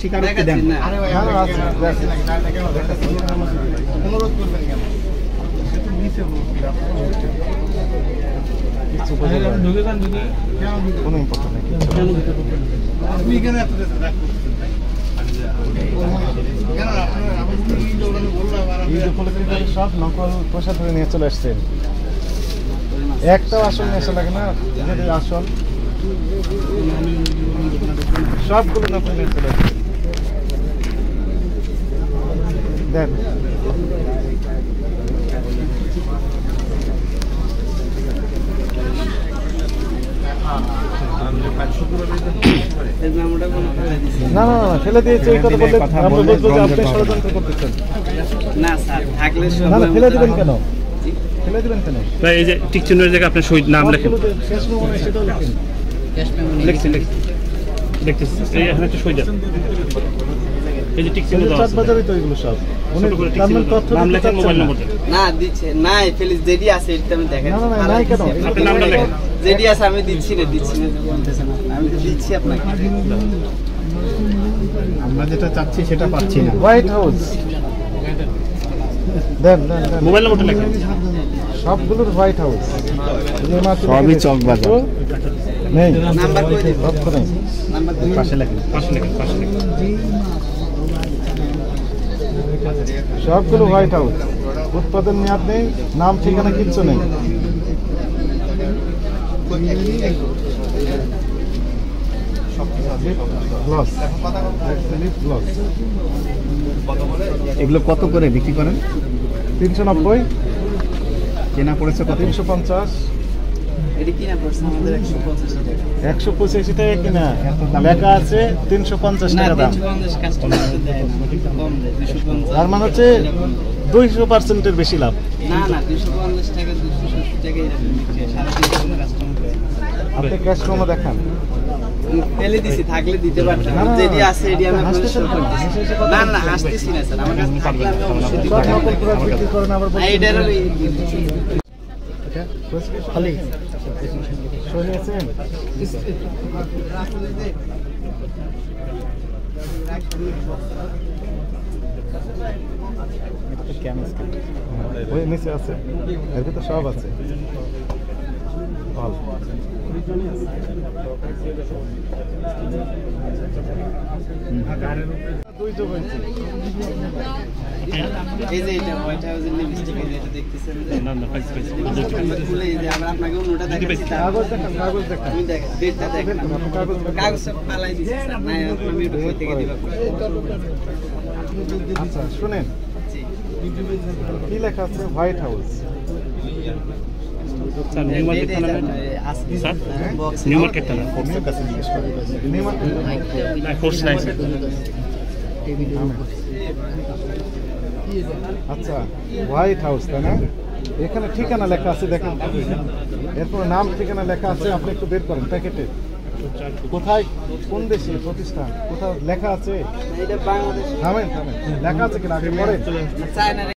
স্বীকারোক্তি দেন। অনুরোধ করবেন কেন? সব নকল প্রসাদ ধরে নিয়ে চলে আসছেন। একটাও আসল নেশা লাগে না, আসল সবগুলো নকল নিয়ে চলে আসছেন। দেন না না না ফেলে দিয়েছে এই কথা বললে আমরা বলবো যে আপনি ষড়যন্ত্র করতেছেন। না স্যার থাকলে না না ফেলে দিবেন কেন? ফেলে দিবেন কেন? ভাই এই যে টিক চিহ্নের জায়গায় আপনার শহীদ নাম লেখেন। শেষ মোমেন্টে সেটাও লেখেন। লিখছেন লিখতেছি এই এখানে একটা শহীদ আছে। এই যে টিক চিহ্ন দাও আছে। চাঁদবাজারই তো এগুলো সব। উনি নাম লেখেন, মোবাইল নম্বর দেন। না দিচ্ছে নাই ফেলিস জেডি আছে এটা আমি দেখাই। না না নাই কেন? আপনি নামটা লেখেন। জেডি আছে আমি দিচ্ছি না বলতেছেন আপনি। আমি তো দিচ্ছি আপনাকে। আমরা যেটা চাচ্ছি সেটা পাচ্ছি না। হোয়াইট হাউস দেন দেন দেন। মোবাইল নম্বরটা লেখেন। সবগুলোর হোয়াইট হাউস। সবই চকবাজার। নেই নাম্বার কই দিবেন? তথ্য নেই। নাম্বার কই? পাশে লেখেন। পাশে লেখেন। সবগুলো হোয়াইট হাউস। উৎপাদন মেয়াদ নেই, নাম ঠিকানা কিচ্ছু নেই। এগুলো কত করে বিক্রি করেন? 390, কেনা পড়েছে কত? 350, এটা কিনা পড়ছে আমাদের 185 টাকা। 185 টাকা কিনা। লেখা আছে 350 না টাকা দাম। 350 কাস্টমার দেয় না কম দেয় 250। তার মানে হচ্ছে 200% বেশি লাভ। না না 250 টাকা 270 টাকা এরকম বিক্রি হয়। 350 কোনো কাস্টমার দেয় না। আপনি ক্যাশ প্রোমো দেখান। ফেলে দিছি থাকলে দিতে পারতাম। না, না, যেটি আছে এটি আমি আপনাদের হাসতেছেন শো কেন? করতেছি। না না হাসতেছি না স্যার আমার কাছে থাকলে আমি অবশ্যই দিব। সব নকল প্রোডাক্ট বিক্রি করেন আবার বলছেন। এইটার খালি সই নিয়েছেন? ওই নিচে আছে, এর ভিতরে সব আছে। দুই যোগ হয়েছে। এই যে এটা হোয়াইট হাউসের লিপস্টিক এই যে এটা দেখতেছেন যে না না পাইছি। আমরা খুলে এই যে আমরা আপনাকে অন্যটা দেখাচ্ছি তার কাগজ দেখান, কাগজ দেখান। আমি দেখেন ডেটটা দেখেন কাগজ সব পালাই দিছি স্যার না আপনি মিউট হয়ে থেকে দিবা। আচ্ছা শুনেন, জি কি লেখা আছে? White house. Sir new market থানা না? স্যার নিউ মার্কেট থানা। ফোর্সের কাছে জিজ্ঞেস করেন। না ফোর্স নাই স্যার। আচ্ছা হোয়াইট হাউস তাই না? এখানে ঠিকানা লেখা আছে দেখেন, এরপর নাম ঠিকানা লেখা আছে। আপনি একটু বের করেন প্যাকেটে কোথায়, কোন দেশে প্রতিষ্ঠান, কোথাও লেখা আছে? এটা বাংলাদেশ থামেন থামেন, লেখা আছে কিনা আগে পড়েন। চায়না